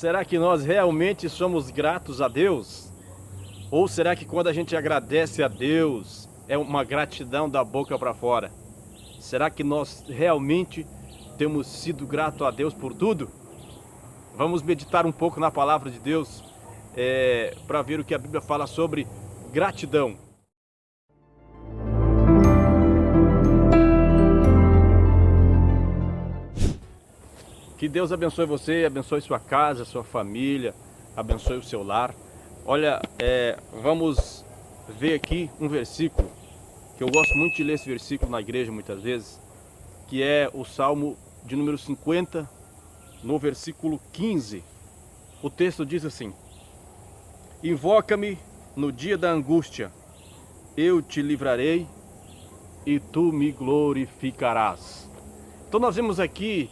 Será que nós realmente somos gratos a Deus? Ou será que quando a gente agradece a Deus, é uma gratidão da boca para fora? Será que nós realmente temos sido gratos a Deus por tudo? Vamos meditar um pouco na palavra de Deus para ver o que a Bíblia fala sobre gratidão. Que Deus abençoe você, abençoe sua casa, sua família, abençoe o seu lar. Olha, vamos ver aqui um versículo, que eu gosto muito de ler esse versículo na igreja muitas vezes, que é o Salmo de número 50, no versículo 15. O texto diz assim: Invoca-me no dia da angústia, eu te livrarei e tu me glorificarás. Então nós vemos aqui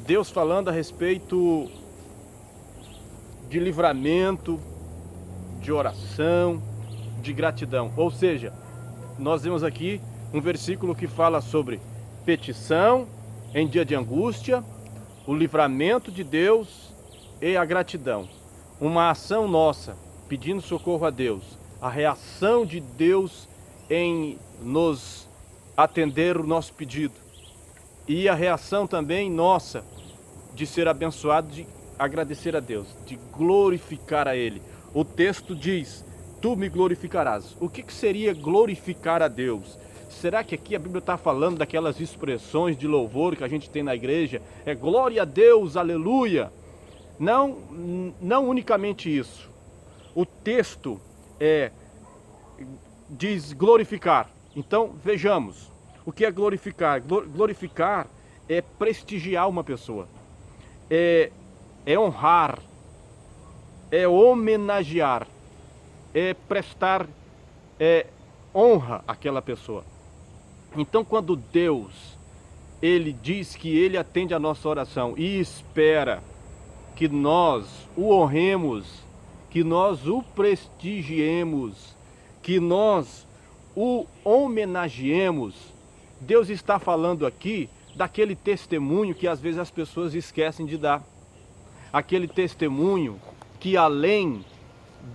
Deus falando a respeito de livramento, de oração, de gratidão. Ou seja, nós vemos aqui um versículo que fala sobre petição em dia de angústia, o livramento de Deus e a gratidão. Uma ação nossa pedindo socorro a Deus, a reação de Deus em nos atender o nosso pedido e a reação também nossa de ser abençoado, de agradecer a Deus, de glorificar a Ele. O texto diz: tu me glorificarás. O que seria glorificar a Deus? Será que aqui a Bíblia está falando daquelas expressões de louvor que a gente tem na igreja? É glória a Deus, aleluia. Não unicamente isso. O texto diz glorificar. Então vejamos, o que é glorificar? Glorificar é prestigiar uma pessoa, é honrar, é homenagear, é prestar honra àquela pessoa. Então quando Deus, Ele diz que Ele atende a nossa oração e espera que nós o honremos, que nós o prestigiemos, que nós o homenageemos, Deus está falando aqui daquele testemunho que às vezes as pessoas esquecem de dar. Aquele testemunho que, além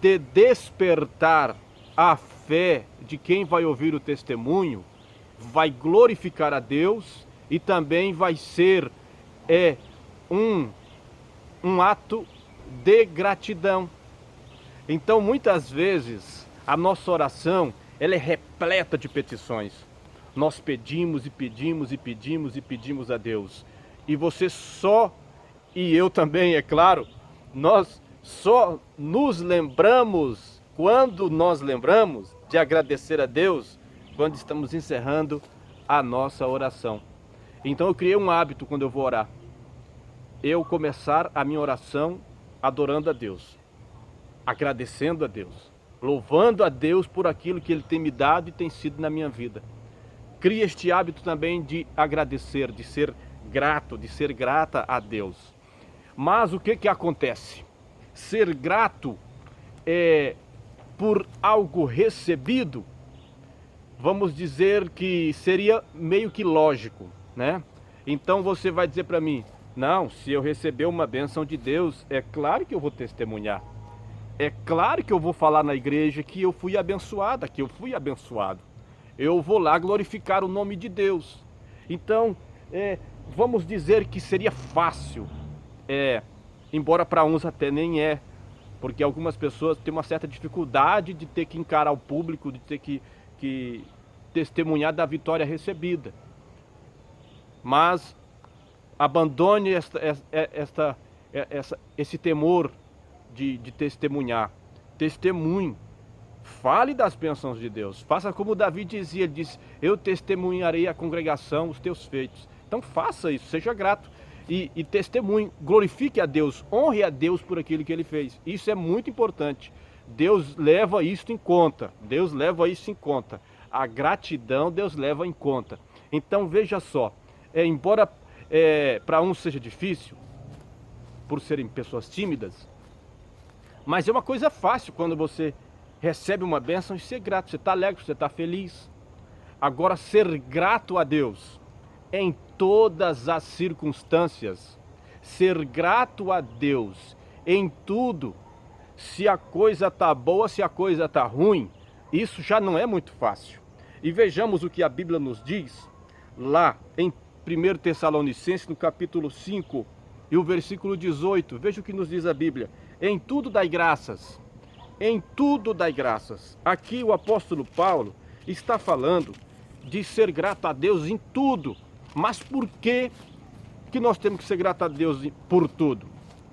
de despertar a fé de quem vai ouvir o testemunho, vai glorificar a Deus e também vai ser um ato de gratidão. Então, muitas vezes, a nossa oração ela é repleta de petições. Nós pedimos e pedimos e pedimos e pedimos a Deus. E você só, e eu também, é claro, nós só nos lembramos, quando nós lembramos de agradecer a Deus, quando estamos encerrando a nossa oração. Então eu criei um hábito quando eu vou orar. Eu começar a minha oração adorando a Deus, agradecendo a Deus, louvando a Deus por aquilo que Ele tem me dado e tem sido na minha vida. Cria este hábito também de agradecer, de ser grato, de ser grata a Deus. Mas o que acontece? Ser grato por algo recebido, vamos dizer que seria meio que lógico, né? Então você vai dizer para mim: não, se eu receber uma bênção de Deus, é claro que eu vou testemunhar. É claro que eu vou falar na igreja que eu fui abençoada, que eu fui abençoado. Eu vou lá glorificar o nome de Deus. Então, vamos dizer que seria fácil, embora para uns até nem porque algumas pessoas têm uma certa dificuldade de ter que encarar o público, de ter que testemunhar da vitória recebida. Mas abandone esse temor de testemunhar. Testemunhe. Fale das bênçãos de Deus. Faça como Davi dizia, ele disse: eu testemunharei à congregação os teus feitos. Então faça isso, seja grato e testemunhe, glorifique a Deus, honre a Deus por aquilo que Ele fez. Isso é muito importante. Deus leva isso em conta. Deus leva isso em conta. A gratidão Deus leva em conta. Então veja só, embora para uns seja difícil, por serem pessoas tímidas, mas é uma coisa fácil quando você recebe uma bênção e ser grato. Você está alegre, você está feliz. Agora, ser grato a Deus em todas as circunstâncias, ser grato a Deus em tudo, se a coisa está boa, se a coisa está ruim, isso já não é muito fácil. E vejamos o que a Bíblia nos diz lá em 1 Tessalonicenses, no capítulo 5 e o versículo 18. Veja o que nos diz a Bíblia: em tudo dai graças, em tudo dai graças. Aqui o apóstolo Paulo está falando de ser grato a Deus em tudo. Mas por que nós temos que ser grato a Deus por tudo?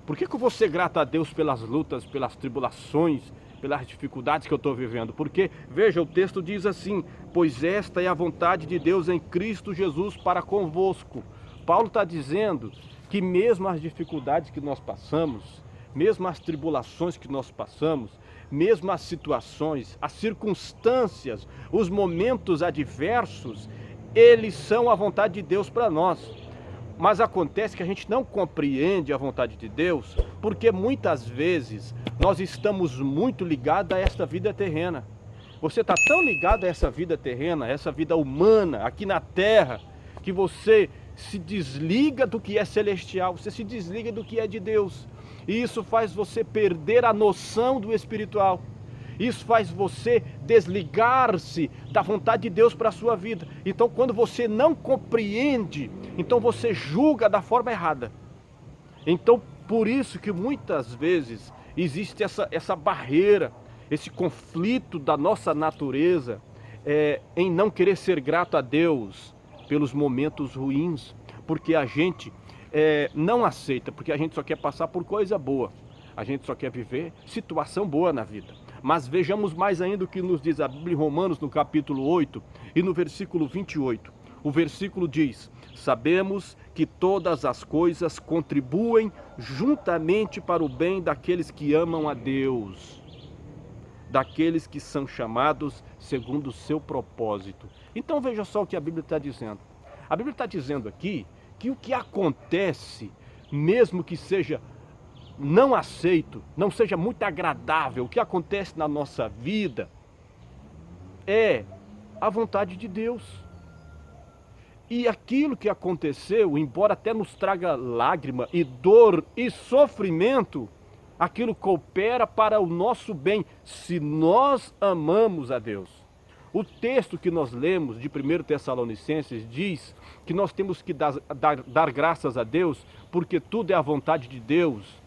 Por que eu vou ser grato a Deus pelas lutas, pelas tribulações, pelas dificuldades que eu estou vivendo? Porque, veja, o texto diz assim: pois esta é a vontade de Deus em Cristo Jesus para convosco. Paulo está dizendo que mesmo as dificuldades que nós passamos, mesmo as tribulações que nós passamos, mesmo as situações, as circunstâncias, os momentos adversos, eles são a vontade de Deus para nós. Mas acontece que a gente não compreende a vontade de Deus, porque muitas vezes nós estamos muito ligados a esta vida terrena. Você está tão ligado a essa vida terrena, a essa vida humana, aqui na terra, que você se desliga do que é celestial, você se desliga do que é de Deus. E isso faz você perder a noção do espiritual. Isso faz você desligar-se da vontade de Deus para a sua vida. Então, quando você não compreende, então você julga da forma errada. Então, por isso que muitas vezes existe essa barreira, esse conflito da nossa natureza em não querer ser grato a Deus pelos momentos ruins, porque a gente não aceita, porque a gente só quer passar por coisa boa. A gente só quer viver situação boa na vida. Mas vejamos mais ainda o que nos diz a Bíblia em Romanos, no capítulo 8 e no versículo 28. O versículo diz: sabemos que todas as coisas contribuem juntamente para o bem daqueles que amam a Deus, daqueles que são chamados segundo o seu propósito. Então veja só o que a Bíblia está dizendo. A Bíblia está dizendo aqui que o que acontece, mesmo que seja não aceito, não seja muito agradável, o que acontece na nossa vida é a vontade de Deus. E aquilo que aconteceu, embora até nos traga lágrima e dor e sofrimento, aquilo coopera para o nosso bem, se nós amamos a Deus. O texto que nós lemos de 1 Tessalonicenses diz que nós temos que dar graças a Deus, porque tudo é a vontade de Deus,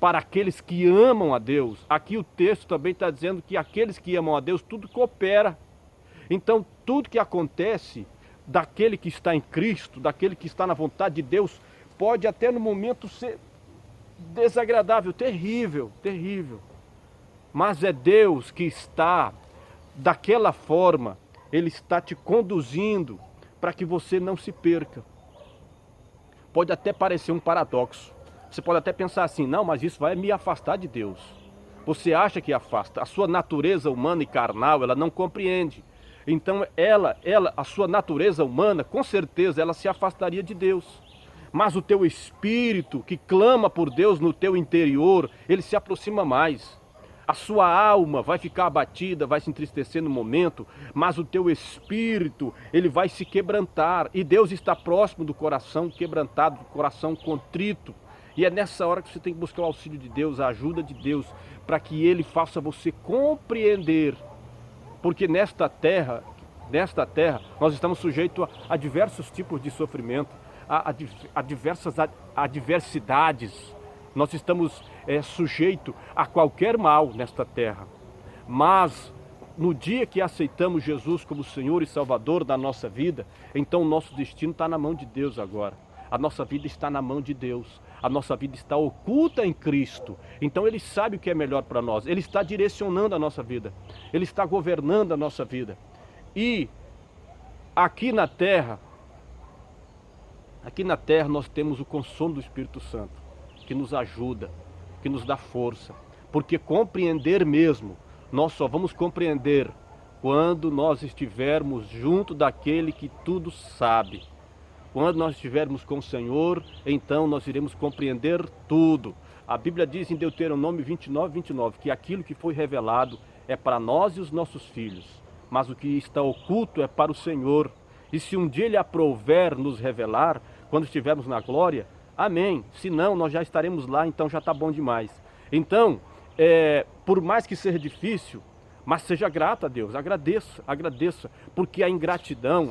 para aqueles que amam a Deus. Aqui o texto também está dizendo que aqueles que amam a Deus, tudo coopera. Então, tudo que acontece daquele que está em Cristo, daquele que está na vontade de Deus, pode até no momento ser desagradável, terrível, terrível. Mas é Deus que está, daquela forma, Ele está te conduzindo para que você não se perca. Pode até parecer um paradoxo. Você pode até pensar assim: não, mas isso vai me afastar de Deus. Você acha que afasta. A sua natureza humana e carnal, ela não compreende. Então a sua natureza humana, com certeza, ela se afastaria de Deus. Mas o teu espírito, que clama por Deus no teu interior, ele se aproxima mais. A sua alma vai ficar abatida, vai se entristecer no momento, mas o teu espírito, ele vai se quebrantar. E Deus está próximo do coração quebrantado, do coração contrito. E é nessa hora que você tem que buscar o auxílio de Deus, a ajuda de Deus, para que Ele faça você compreender. Porque nesta terra, nós estamos sujeitos a diversos tipos de sofrimento, a diversas adversidades. Nós estamos sujeitos a qualquer mal nesta terra. Mas no dia que aceitamos Jesus como Senhor e Salvador da nossa vida, então o nosso destino está na mão de Deus agora. A nossa vida está na mão de Deus. A nossa vida está oculta em Cristo. Então Ele sabe o que é melhor para nós. Ele está direcionando a nossa vida. Ele está governando a nossa vida. E aqui na terra nós temos o consolo do Espírito Santo, que nos ajuda, que nos dá força. Porque compreender mesmo, nós só vamos compreender quando nós estivermos junto daquele que tudo sabe. Quando nós estivermos com o Senhor, então nós iremos compreender tudo. A Bíblia diz em Deuteronômio 29, que aquilo que foi revelado é para nós e os nossos filhos, mas o que está oculto é para o Senhor. E se um dia Ele aprouver nos revelar, quando estivermos na glória, Amém. Se não, nós já estaremos lá, então já está bom demais. Então, por mais que seja difícil, mas seja grato a Deus, agradeça, porque a ingratidão,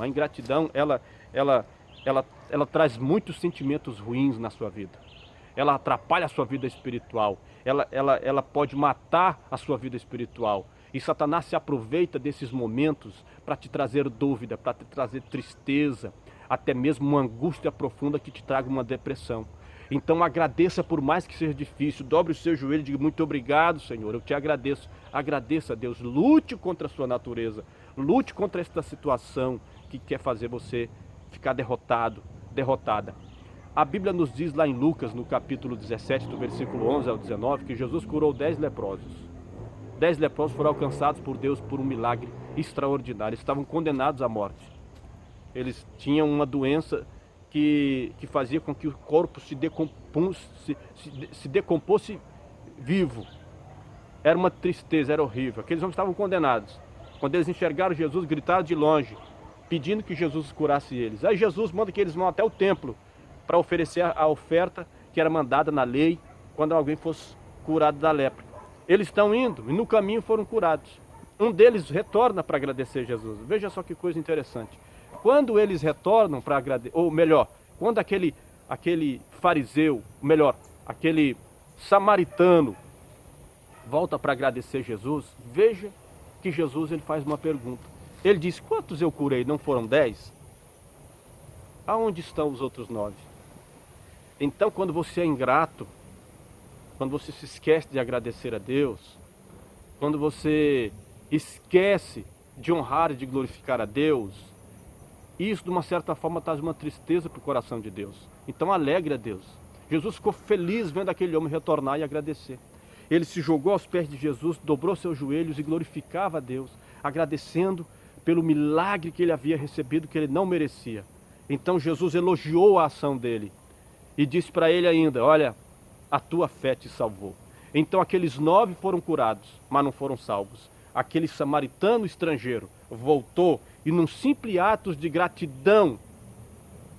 ela traz muitos sentimentos ruins na sua vida. Ela atrapalha a sua vida espiritual, ela pode matar a sua vida espiritual. E Satanás se aproveita desses momentos para te trazer dúvida, para te trazer tristeza, até mesmo uma angústia profunda que te traga uma depressão. Então agradeça, por mais que seja difícil, dobre o seu joelho e diga: muito obrigado, Senhor, eu te agradeço. Agradeça a Deus, lute contra a sua natureza, lute contra esta situação que quer fazer você ficar derrotado, derrotada. A Bíblia nos diz lá em Lucas, no capítulo 17, do versículo 11 ao 19, que Jesus curou 10 leprosos. 10 leprosos foram alcançados por Deus por um milagre extraordinário, estavam condenados à morte. Eles tinham uma doença que fazia com que o corpo se decomposse vivo. Era uma tristeza, era horrível. Aqueles homens estavam condenados. Quando eles enxergaram Jesus, gritaram de longe, pedindo que Jesus curasse eles. Aí Jesus manda que eles vão até o templo para oferecer a oferta que era mandada na lei quando alguém fosse curado da lepra. Eles estão indo e no caminho foram curados. Um deles retorna para agradecer Jesus. Veja só que coisa interessante. Quando eles retornam para agradecer, ou melhor, quando aquele fariseu, melhor, aquele samaritano volta para agradecer Jesus, veja que Jesus ele faz uma pergunta. Ele diz: quantos eu curei? Não foram 10? Aonde estão os outros 9? Então, quando você é ingrato, quando você se esquece de agradecer a Deus, quando você esquece de honrar e de glorificar a Deus, isso de uma certa forma traz uma tristeza para o coração de Deus. Então alegre a Deus. Jesus ficou feliz vendo aquele homem retornar e agradecer. Ele se jogou aos pés de Jesus, dobrou seus joelhos e glorificava a Deus, agradecendo pelo milagre que ele havia recebido, que ele não merecia. Então Jesus elogiou a ação dele e disse para ele ainda: olha, a tua fé te salvou. Então aqueles 9 foram curados, mas não foram salvos. Aquele samaritano estrangeiro voltou e num simples ato de gratidão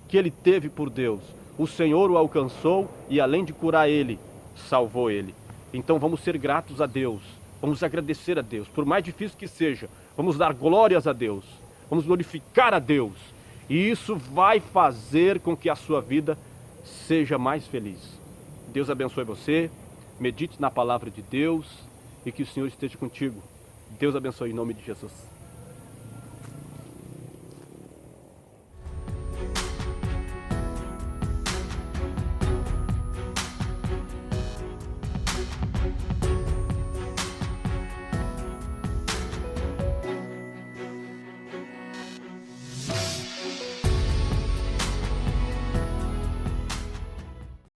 que ele teve por Deus, o Senhor o alcançou e além de curar ele, salvou ele. Então vamos ser gratos a Deus, vamos agradecer a Deus, por mais difícil que seja, vamos dar glórias a Deus, vamos glorificar a Deus. E isso vai fazer com que a sua vida seja mais feliz. Deus abençoe você, medite na palavra de Deus e que o Senhor esteja contigo. Deus abençoe em nome de Jesus.